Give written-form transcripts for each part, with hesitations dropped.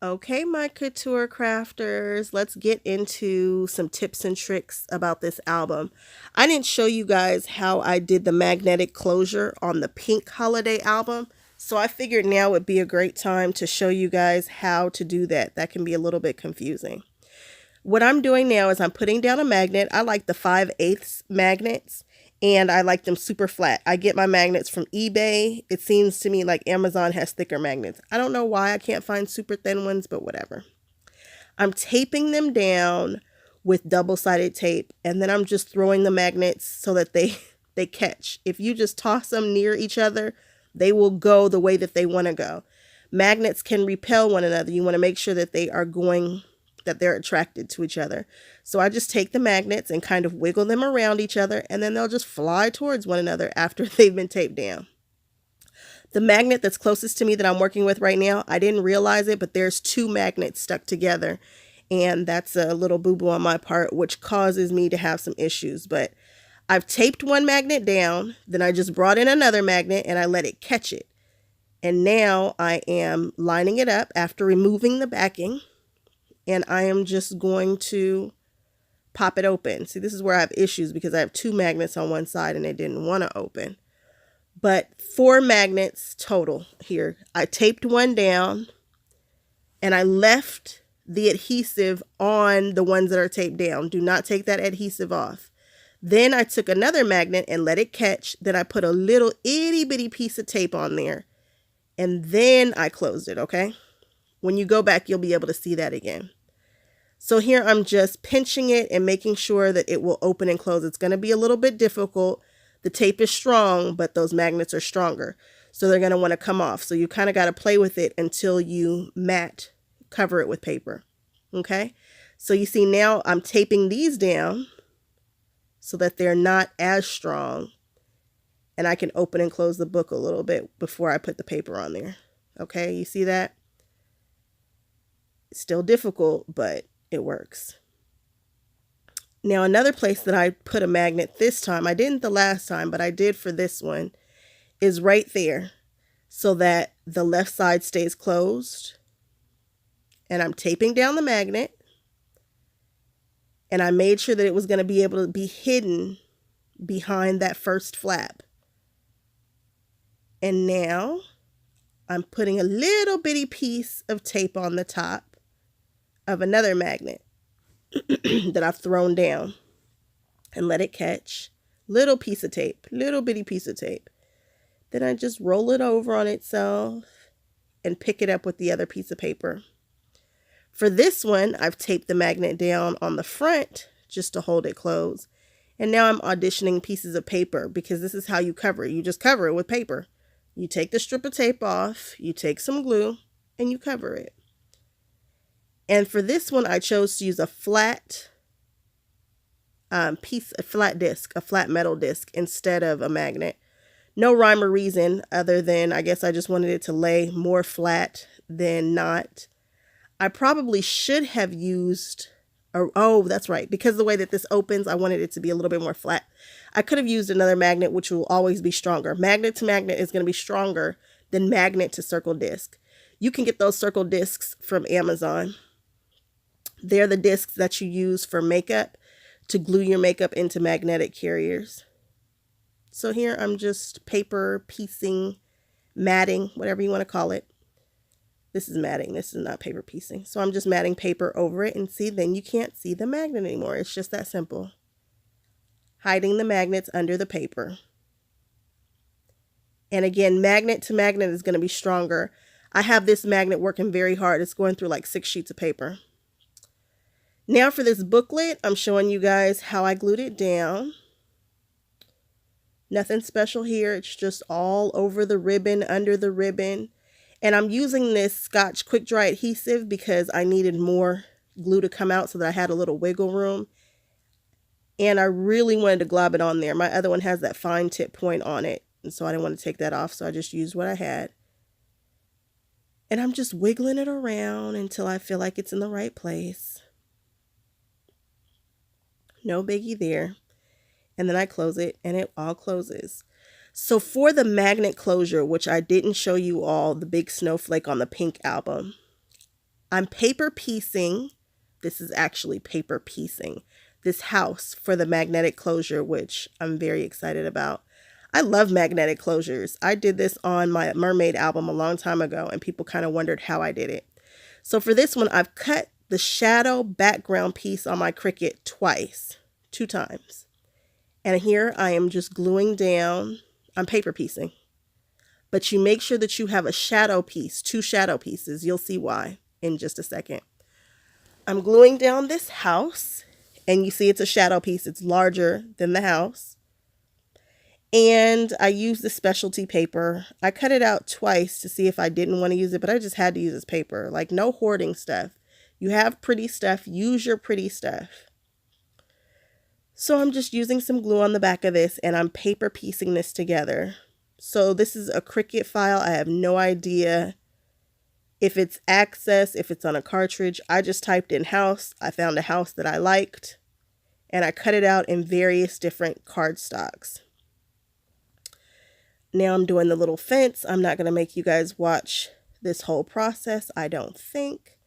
Okay, my couture crafters, let's get into some tips and tricks about this album. I didn't show you guys how I did the magnetic closure on the Pink Holiday album, so I figured now would be a great time to show you guys how to do that. That can be a little bit confusing. What I'm doing now is I'm putting down a magnet. I like the 5/8 magnets and I like them super flat. I get my magnets from eBay. It seems to me like Amazon has thicker magnets. I don't know why I can't find super thin ones, but whatever. I'm taping them down with double-sided tape and then I'm just throwing the magnets so that they catch. If you just toss them near each other, they will go the way that they want to go. Magnets can repel one another. You want to make sure that they're attracted to each other. So I just take the magnets and kind of wiggle them around each other and then they'll just fly towards one another after they've been taped down. The magnet that's closest to me that I'm working with right now, I didn't realize it, but there's two magnets stuck together and that's a little boo-boo on my part, which causes me to have some issues. But I've taped one magnet down, then I just brought in another magnet and I let it catch it. And now I am lining it up after removing the backing. And I am just going to pop it open. See, this is where I have issues because I have two magnets on one side and they didn't want to open. But 4 magnets total here. I taped one down and I left the adhesive on the ones that are taped down. Do not take that adhesive off. Then I took another magnet and let it catch. Then I put a little itty bitty piece of tape on there. And then I closed it, okay? When you go back, you'll be able to see that again. So here I'm just pinching it and making sure that it will open and close. It's going to be a little bit difficult. The tape is strong, but those magnets are stronger. So they're going to want to come off. So you kind of got to play with it until you cover it with paper. Okay? So you see now I'm taping these down so that they're not as strong. And I can open and close the book a little bit before I put the paper on there. Okay? You see that? It's still difficult, but it works. Now, another place that I put a magnet this time, I didn't the last time, but I did for this one, is right there so that the left side stays closed. And I'm taping down the magnet. And I made sure that it was going to be able to be hidden behind that first flap. And now I'm putting a little bitty piece of tape on the top of another magnet that I've thrown down and let it catch. Little piece of tape, little bitty piece of tape. Then I just roll it over on itself and pick it up with the other piece of paper. For this one, I've taped the magnet down on the front just to hold it closed. And now I'm auditioning pieces of paper because this is how you cover it. You just cover it with paper. You take the strip of tape off, you take some glue, and you cover it. And for this one, I chose to use a flat a flat disc, a flat metal disc instead of a magnet. No rhyme or reason other than I guess I just wanted it to lay more flat than not. I probably should have used, oh, that's right. Because of the way that this opens, I wanted it to be a little bit more flat. I could have used another magnet, which will always be stronger. Magnet to magnet is going to be stronger than magnet to circle disc. You can get those circle discs from Amazon. They're the discs that you use for makeup to glue your makeup into magnetic carriers. So here I'm just paper piecing, matting, whatever you want to call it. This is matting. This is not paper piecing. So I'm just matting paper over it and see, then you can't see the magnet anymore. It's just that simple. Hiding the magnets under the paper. And again, magnet to magnet is going to be stronger. I have this magnet working very hard. It's going through like 6 sheets of paper. Now for this booklet, I'm showing you guys how I glued it down. Nothing special here. It's just all over the ribbon, under the ribbon. And I'm using this Scotch Quick Dry adhesive because I needed more glue to come out so that I had a little wiggle room. And I really wanted to glob it on there. My other one has that fine tip point on it. And so I didn't want to take that off. So I just used what I had. And I'm just wiggling it around until I feel like it's in the right place. No biggie there. And then I close it and it all closes. So for the magnet closure, which I didn't show you all, the big snowflake on the Pink album, I'm paper piecing. This is actually paper piecing this house for the magnetic closure, which I'm very excited about. I love magnetic closures. I did this on my mermaid album a long time ago, and people kind of wondered how I did it. So for this one, I've cut the shadow background piece on my Cricut two times. And here I am just gluing down. I'm paper piecing. But you make sure that you have a shadow piece, 2 shadow pieces. You'll see why in just a second. I'm gluing down this house, and you see it's a shadow piece. It's larger than the house. And I used the specialty paper. I cut it out twice to see if I didn't want to use it, but I just had to use this paper. Like, no hoarding stuff. You have pretty stuff, use your pretty stuff. So I'm just using some glue on the back of this, and I'm paper piecing this together. So this is a Cricut file. I have no idea if it's Access, if it's on a cartridge. I just typed in house. I found a house that I liked, and I cut it out in various different cardstocks. Now I'm doing the little fence. I'm not going to make you guys watch this whole process, I don't think.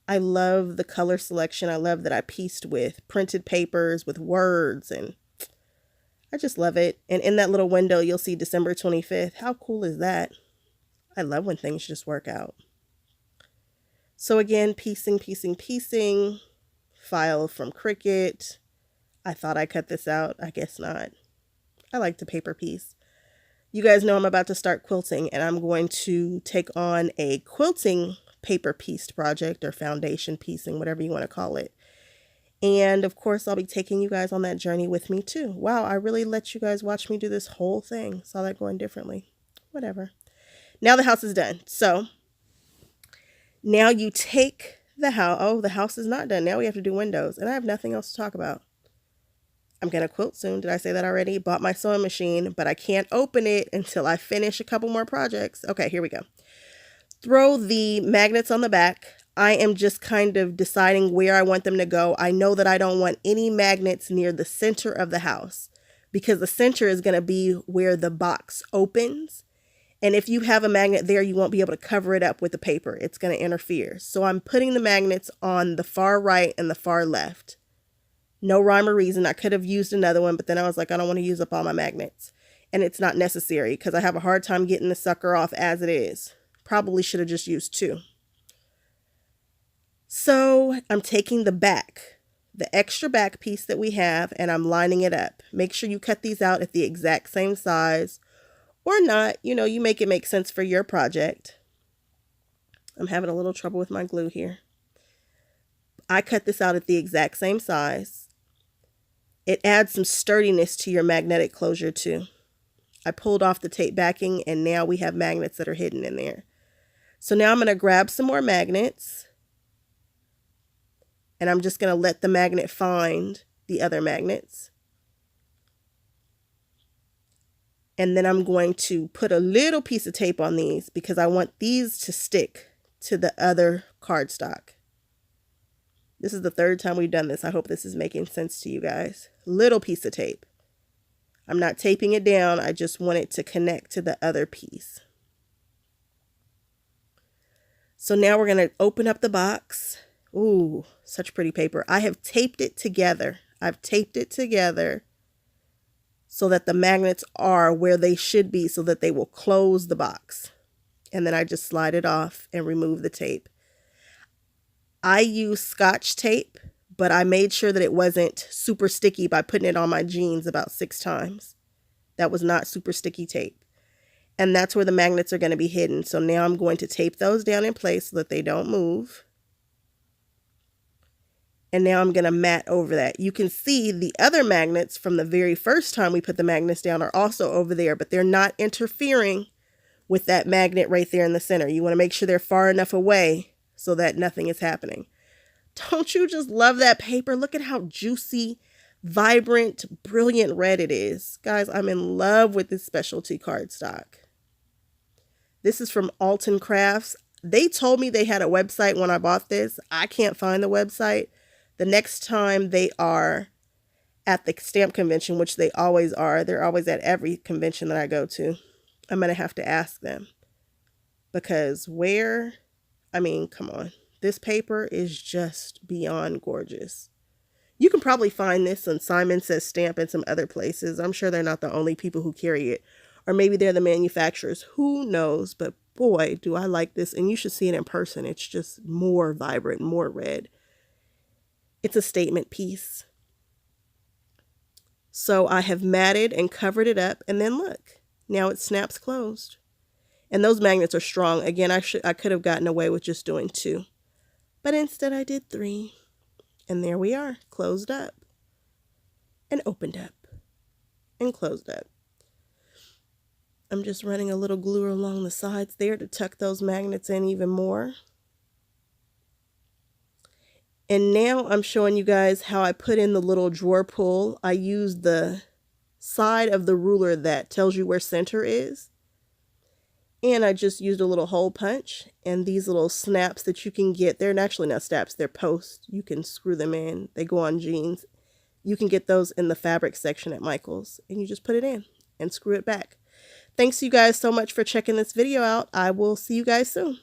I love the color selection. I love that I pieced with printed papers with words, and I just love it. And in that little window, you'll see December 25th. How cool is that? I love when things just work out. So again, piecing. File from Cricut. I thought I cut this out. I guess not. I like to paper piece. You guys know I'm about to start quilting, and I'm going to take on a quilting paper pieced project, or foundation piecing, whatever you want to call it. And of course, I'll be taking you guys on that journey with me too. Wow, I really let you guys watch me do this whole thing. Saw that going differently. Whatever. Now the house is done. So now you take the house. Oh, the house is not done. Now we have to do windows, and I have nothing else to talk about. I'm going to quilt soon. Did I say that already? Bought my sewing machine, but I can't open it until I finish a couple more projects. Okay, here we go. Throw the magnets on the back. I am just kind of deciding where I want them to go. I know that I don't want any magnets near the center of the house, because the center is going to be where the box opens. And if you have a magnet there, you won't be able to cover it up with the paper. It's going to interfere. So I'm putting the magnets on the far right and the far left. No rhyme or reason. I could have used another one, but then I was like, I don't want to use up all my magnets. And it's not necessary because I have a hard time getting the sucker off as it is. Probably should have just used 2. So I'm taking the extra back piece that we have, and I'm lining it up. Make sure you cut these out at the exact same size, or not. You know, you make it make sense for your project. I'm having a little trouble with my glue here. I cut this out at the exact same size. It adds some sturdiness to your magnetic closure too. I pulled off the tape backing, and now we have magnets that are hidden in there. So now I'm going to grab some more magnets, and I'm just going to let the magnet find the other magnets. And then I'm going to put a little piece of tape on these because I want these to stick to the other cardstock. This is the 3rd time we've done this. I hope this is making sense to you guys. Little piece of tape. I'm not taping it down. I just want it to connect to the other piece. So now we're going to open up the box. Ooh, such pretty paper. I have taped it together. I've taped it together so that the magnets are where they should be, so that they will close the box. And then I just slide it off and remove the tape. I use Scotch tape, but I made sure that it wasn't super sticky by putting it on my jeans about 6 times. That was not super sticky tape. And that's where the magnets are going to be hidden. So now I'm going to tape those down in place so that they don't move. And now I'm going to mat over that. You can see the other magnets from the very first time we put the magnets down are also over there, but they're not interfering with that magnet right there in the center. You want to make sure they're far enough away so that nothing is happening. Don't you just love that paper? Look at how juicy, vibrant, brilliant red it is. Guys, I'm in love with this specialty cardstock. This is from Alton Crafts. They told me they had a website when I bought this. I can't find the website. The next time they are at the stamp convention, which they always are, they're always at every convention that I go to, I'm going to have to ask them. Because come on. This paper is just beyond gorgeous. You can probably find this on Simon Says Stamp and some other places. I'm sure they're not the only people who carry it. Or maybe they're the manufacturers. Who knows? But boy, do I like this. And you should see it in person. It's just more vibrant, more red. It's a statement piece. So I have matted and covered it up. And then look, now it snaps closed. And those magnets are strong. Again, I could have gotten away with just doing 2. But instead I did 3. And there we are, closed up. And opened up. And closed up. I'm just running a little glue along the sides there to tuck those magnets in even more. And now I'm showing you guys how I put in the little drawer pull. I used the side of the ruler that tells you where center is. And I just used a little hole punch, and these little snaps that you can get, they're actually not snaps, they're posts. You can screw them in. They go on jeans. You can get those in the fabric section at Michael's, and you just put it in and screw it back. Thanks you guys so much for checking this video out. I will see you guys soon.